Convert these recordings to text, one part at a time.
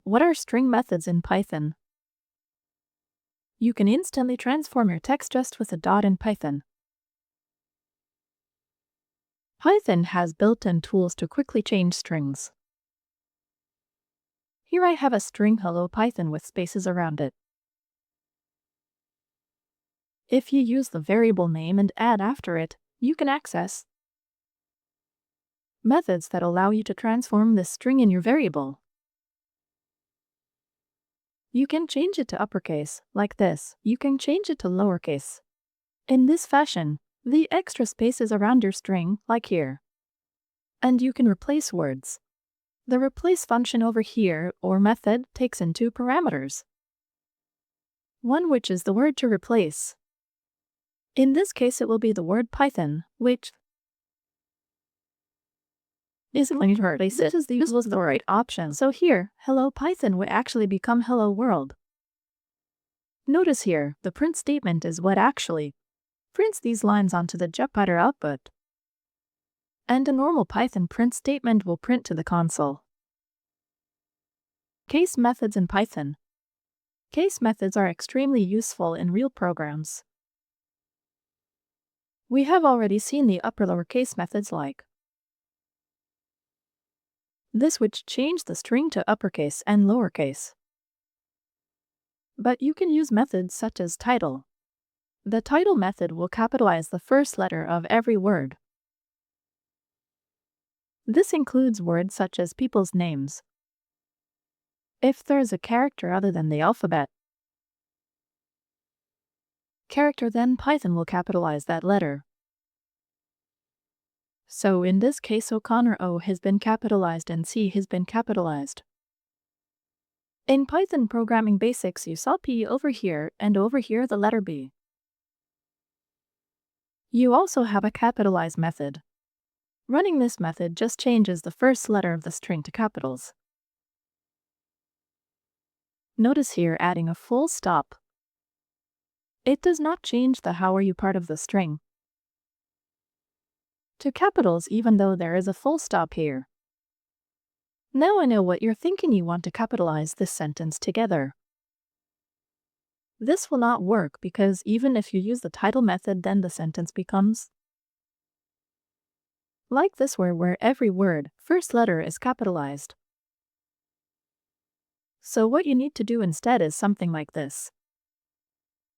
What are string methods in Python? You can instantly transform your text just with a dot in Python. Python has built-in tools to quickly change strings. Here I have a string hello Python with spaces around it. If you use the variable name and add after it, you can access methods that allow you to transform this string in your variable. You can change it to uppercase, like this. You can change it to lowercase. In this fashion, the extra spaces around your string, like here. And you can replace words. The replace function over here, or method, takes in two parameters. One which is the word to replace. In this case it will be the word Python, which is going to replace it as the right option. So here, hello Python will actually become hello world. Notice here, the print statement is what actually prints these lines onto the Jupyter output. And a normal Python print statement will print to the console. Case methods in Python. Case methods are extremely useful in real programs. We have already seen the upper-lower case methods like this, which change the string to uppercase and lowercase. But you can use methods such as title. The title method will capitalize the first letter of every word. This includes words such as people's names. If there is a character other than the alphabet, then Python will capitalize that letter. So in this case O'Connor O has been capitalized and C has been capitalized. In Python programming basics you saw P over here and over here the letter B. You also have a capitalize method. Running this method just changes the first letter of the string to capitals. Notice here adding a full stop. It does not change the how are you part of the string to capitals even though there is a full stop here. Now I know what you're thinking, you want to capitalize this sentence together. This will not work because even if you use the title method then the sentence becomes like this where every word, first letter is capitalized. So what you need to do instead is something like this.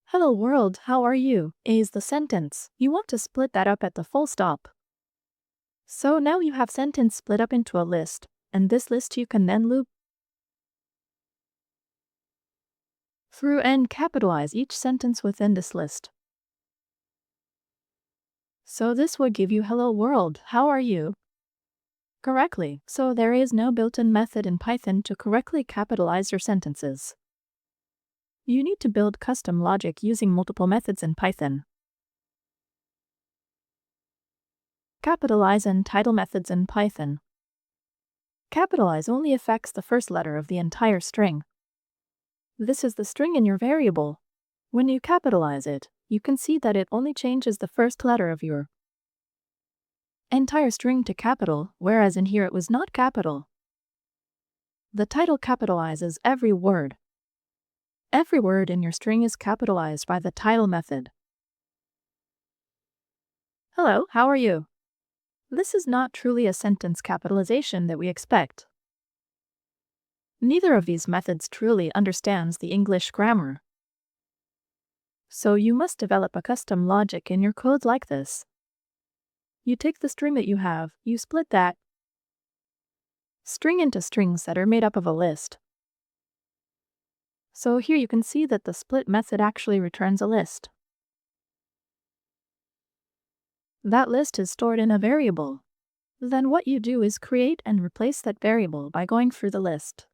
Hello world, how are you? Is the sentence. You want to split that up at the full stop. So now you have sentence split up into a list, and this list you can then loop through and capitalize each sentence within this list. So this would give you hello world, how are you? Correctly. So there is no built-in method in Python to correctly capitalize your sentences. You need to build custom logic using multiple methods in Python. Capitalize and title methods in Python. Capitalize only affects the first letter of the entire string. This is the string in your variable. When you capitalize it, you can see that it only changes the first letter of your entire string to capital, whereas in here it was not capital. The title capitalizes every word. Every word in your string is capitalized by the title method. Hello, how are you? This is not truly a sentence capitalization that we expect. Neither of these methods truly understands the English grammar. So you must develop a custom logic in your code like this. You take the string that you have, you split that string into strings that are made up of a list. So here you can see that the split method actually returns a list. That list is stored in a variable. Then what you do is create and replace that variable by going through the list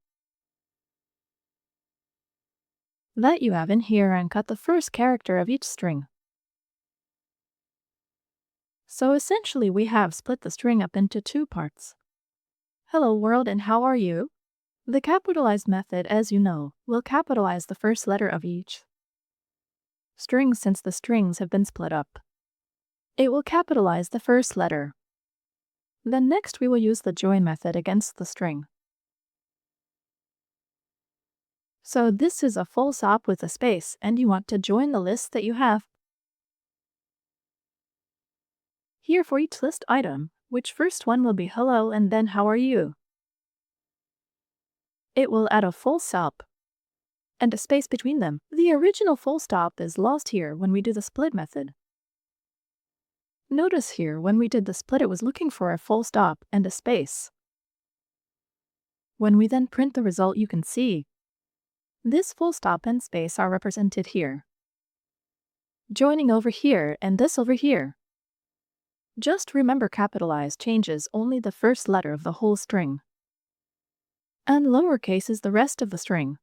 that you have in here and cut the first character of each string. So essentially we have split the string up into two parts. Hello world and how are you? The capitalize method, as you know, will capitalize the first letter of each string since the strings have been split up. It will capitalize the first letter. Then next we will use the join method against the string. So this is a full stop with a space, and you want to join the list that you have. Here for each list item, which first one will be hello and then how are you. It will add a full stop and a space between them. The original full stop is lost here when we do the split method. Notice here when we did the split it was looking for a full stop and a space. When we then print the result you can see this full stop and space are represented here, joining over here and this over here. Just remember capitalized changes only the first letter of the whole string, and lowercase is the rest of the string.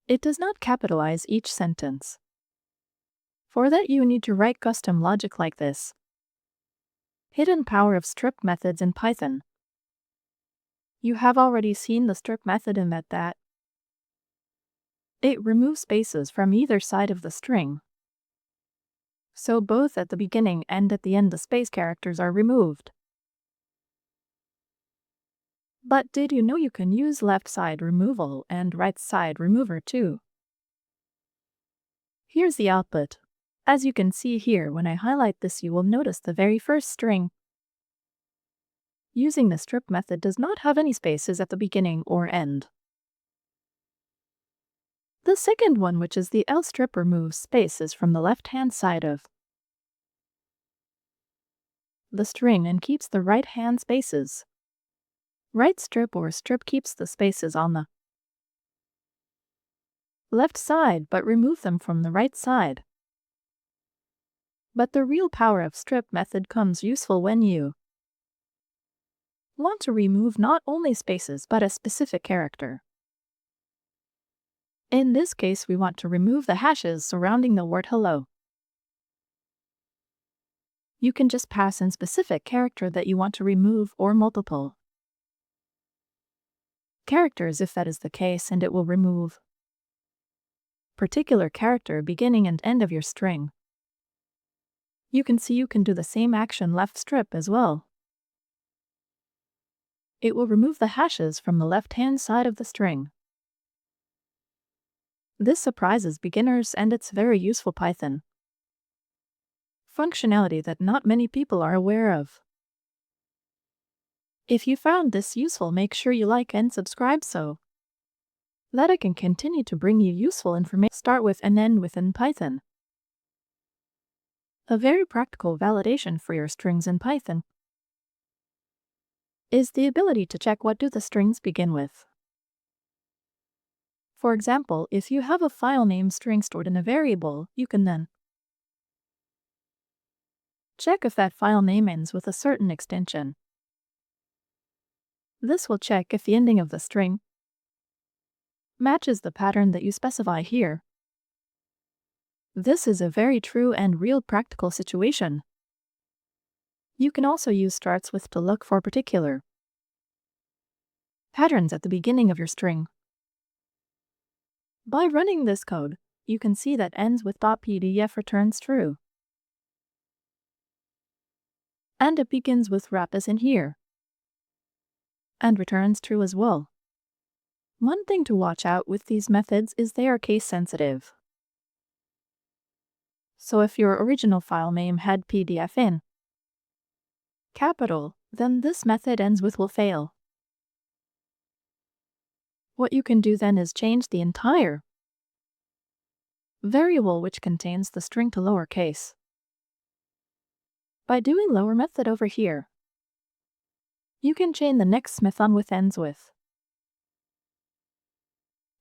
It does not capitalize each sentence. For that you need to write custom logic like this. Hidden power of strip methods in Python. You have already seen the strip method in that it removes spaces from either side of the string. So both at the beginning and at the end the space characters are removed. But did you know you can use left side removal and right side remover too? Here's the output. As you can see here, when I highlight this you will notice the very first string using the strip method does not have any spaces at the beginning or end. The second one, which is the else strip, removes spaces from the left-hand side of the string and keeps the right-hand spaces. Right strip or strip keeps the spaces on the left side but remove them from the right side. But the real power of strip method comes useful when you want to remove not only spaces but a specific character. In this case we want to remove the hashes surrounding the word hello. You can just pass in specific character that you want to remove or multiple characters if that is the case, and it will remove particular character beginning and end of your string. You can see you can do the same action left strip as well. It will remove the hashes from the left-hand side of the string. This surprises beginners and it's very useful Python functionality that not many people are aware of. If you found this useful, make sure you like and subscribe so that I can continue to bring you useful information. Start with and end with in Python. A very practical validation for your strings in Python is the ability to check what do the strings begin with. For example, if you have a file name string stored in a variable, you can then check if that file name ends with a certain extension. This will check if the ending of the string matches the pattern that you specify here. This is a very true and real practical situation. You can also use starts with to look for particular patterns at the beginning of your string. By running this code, you can see that ends with .pdf returns true. And it begins with wrap as in here, and returns true as well. One thing to watch out with these methods is they are case sensitive. So if your original file name had PDF in capital, then this method ends with will fail. What you can do then is change the entire variable which contains the string to lowercase by doing lower method over here. You can chain the next method with ends with.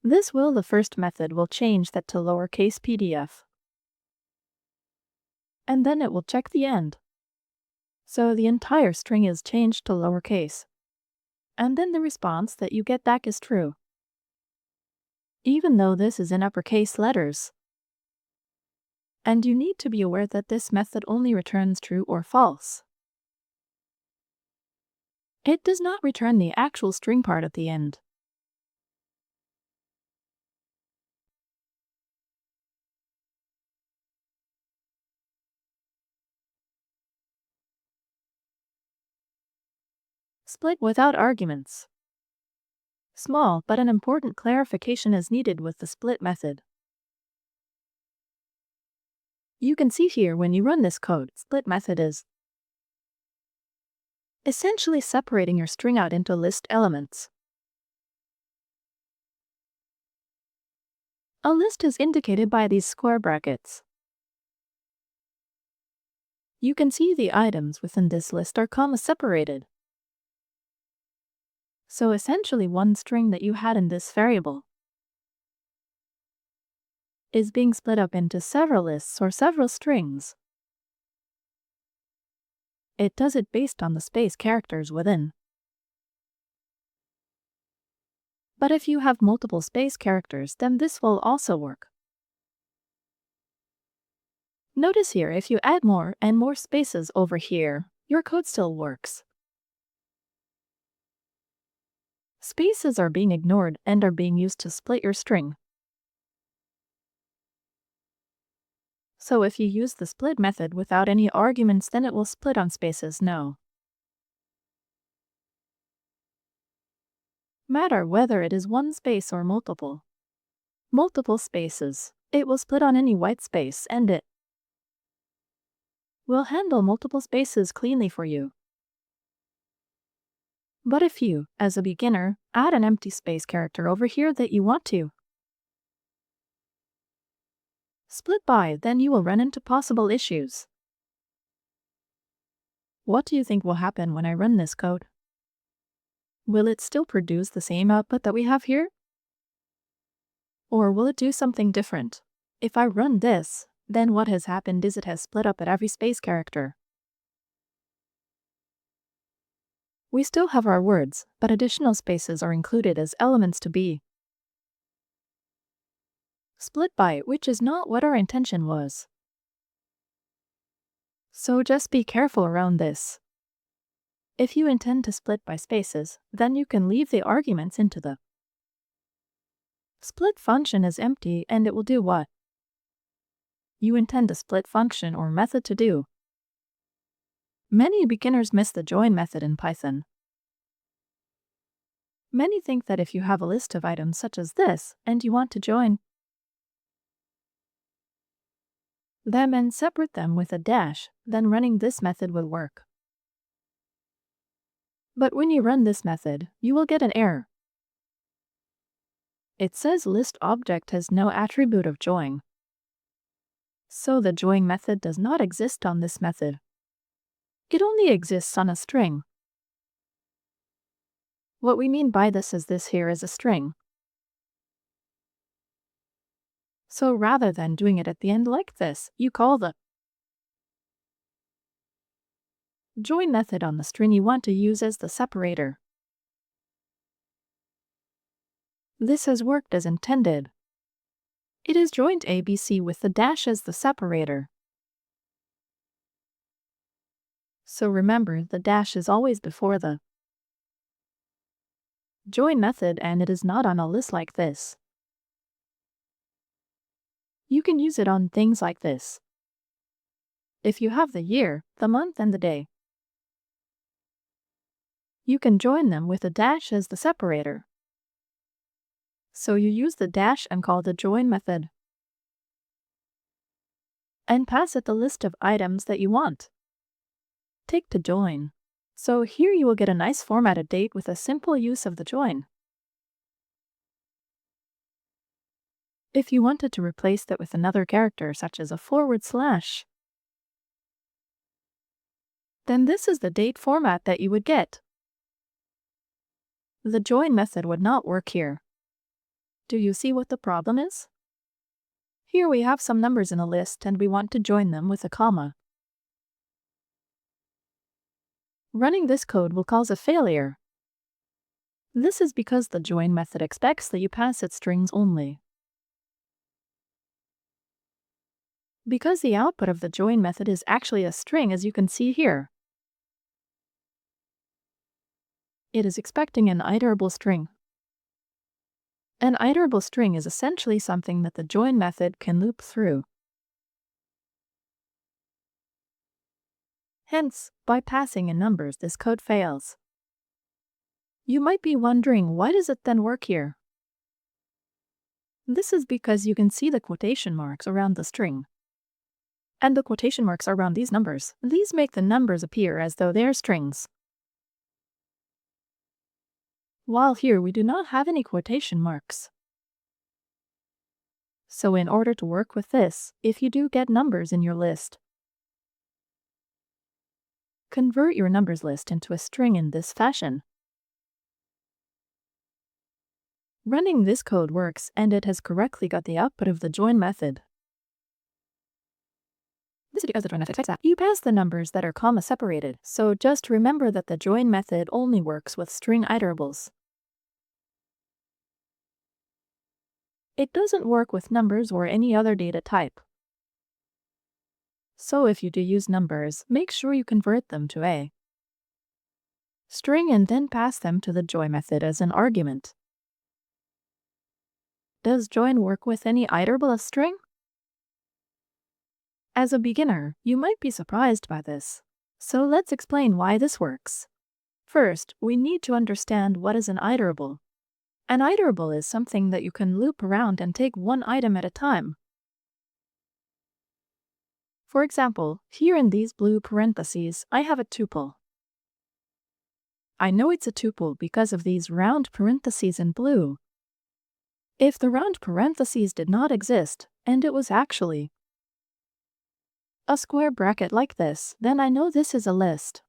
This will the first method will change that to lowercase PDF. And then it will check the end. So the entire string is changed to lowercase. And then the response that you get back is true, even though this is in uppercase letters. And you need to be aware that this method only returns true or false. It does not return the actual string part at the end. Split without arguments. small, but an important clarification is needed with the split method. You can see here when you run this code, split method is essentially separating your string out into list elements. A list is indicated by these square brackets. You can see the items within this list are comma separated. So essentially one string that you had in this variable is being split up into several lists or several strings. It does it based on the space characters within. But if you have multiple space characters, then this will also work. Notice here, if you add more and more spaces over here, your code still works. Spaces are being ignored and are being used to split your string. So if you use the split method without any arguments, then it will split on spaces, no matter whether it is one space or multiple spaces. It will split on any white space, and it will handle multiple spaces cleanly for you. But if you, as a beginner, add an empty space character over here that you want to split by, then you will run into possible issues. What do you think will happen when I run this code? Will it still produce the same output that we have here? Or will it do something different? If I run this, then what has happened is it has split up at every space character. We still have our words, but additional spaces are included as elements to be split by, which is not what our intention was. So just be careful around this. If you intend to split by spaces, then you can leave the arguments into the split function as empty, and it will do what you intend the split function or method to do. Many beginners miss the join method in Python. Many think that if you have a list of items such as this, and you want to join them and separate them with a dash, then running this method will work. But when you run this method, you will get an error. It says list object has no attribute of join. So the join method does not exist on this method. It only exists on a string. What we mean by this is this here is a string. So rather than doing it at the end like this, you call the join method on the string you want to use as the separator. This has worked as intended. It has joined ABC with the dash as the separator. So remember, the dash is always before the join method, and it is not on a list like this. You can use it on things like this. If you have the year, the month, and the day, you can join them with a dash as the separator. So you use the dash and call the join method, and pass it the list of items that you want. Take to join. So here you will get a nice formatted date with a simple use of the join. If you wanted to replace that with another character such as a /, then this is the date format that you would get. The join method would not work here. Do you see what the problem is? Here we have some numbers in a list and we want to join them with a comma. Running this code will cause a failure. This is because the join method expects that you pass it strings only. Because the output of the join method is actually a string, as you can see here. It is expecting an iterable string. An iterable string is essentially something that the join method can loop through. Hence, by passing in numbers, this code fails. You might be wondering, why does it then work here? This is because you can see the quotation marks around the string. And the quotation marks are around these numbers. These make the numbers appear as though they're strings. While here we do not have any quotation marks. So in order to work with this, if you do get numbers in your list, convert your numbers list into a string in this fashion. Running this code works, and it has correctly got the output of the join method. This is because the join method expects that you pass the numbers that are comma separated, so just remember that the join method only works with string iterables. It doesn't work with numbers or any other data type. So if you do use numbers, make sure you convert them to a string and then pass them to the join method as an argument. Does join work with any iterable as string? As a beginner, you might be surprised by this. So let's explain why this works. First, we need to understand what is an iterable. An iterable is something that you can loop around and take one item at a time. For example, here in these blue parentheses, I have a tuple. I know it's a tuple because of these round parentheses in blue. If the round parentheses did not exist, and it was actually a square bracket like this, then I know this is a list.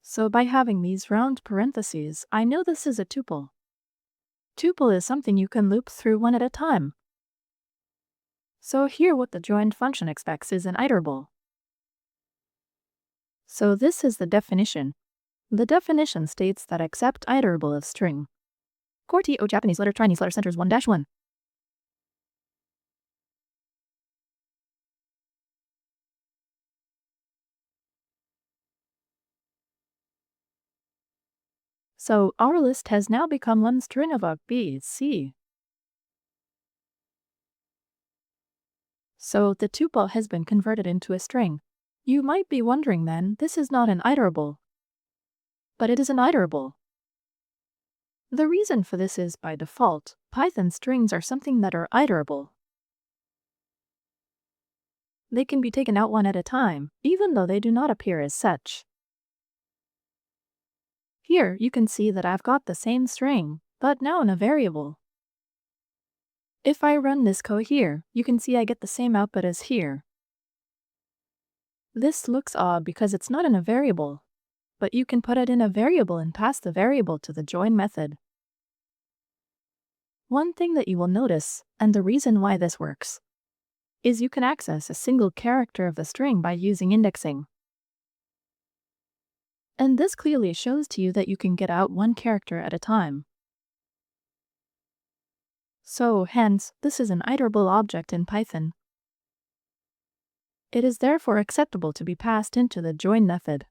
So by having these round parentheses, I know this is a tuple. Tuple is something you can loop through one at a time. So here what the joined function expects is an iterable. So this is the definition. The definition states that accept iterable of string. Korti o Japanese letter Chinese letter centers 1-1. So our list has now become one string of A, B, C. So the tuple has been converted into a string. You might be wondering then, this is not an iterable. But it is an iterable. The reason for this is, by default, Python strings are something that are iterable. They can be taken out one at a time, even though they do not appear as such. Here you can see that I've got the same string, but now in a variable. If I run this code here, you can see I get the same output as here. This looks odd because it's not in a variable, but you can put it in a variable and pass the variable to the join method. One thing that you will notice, and the reason why this works, is you can access a single character of the string by using indexing. And this clearly shows to you that you can get out one character at a time. So, hence, this is an iterable object in Python. It is therefore acceptable to be passed into the join method.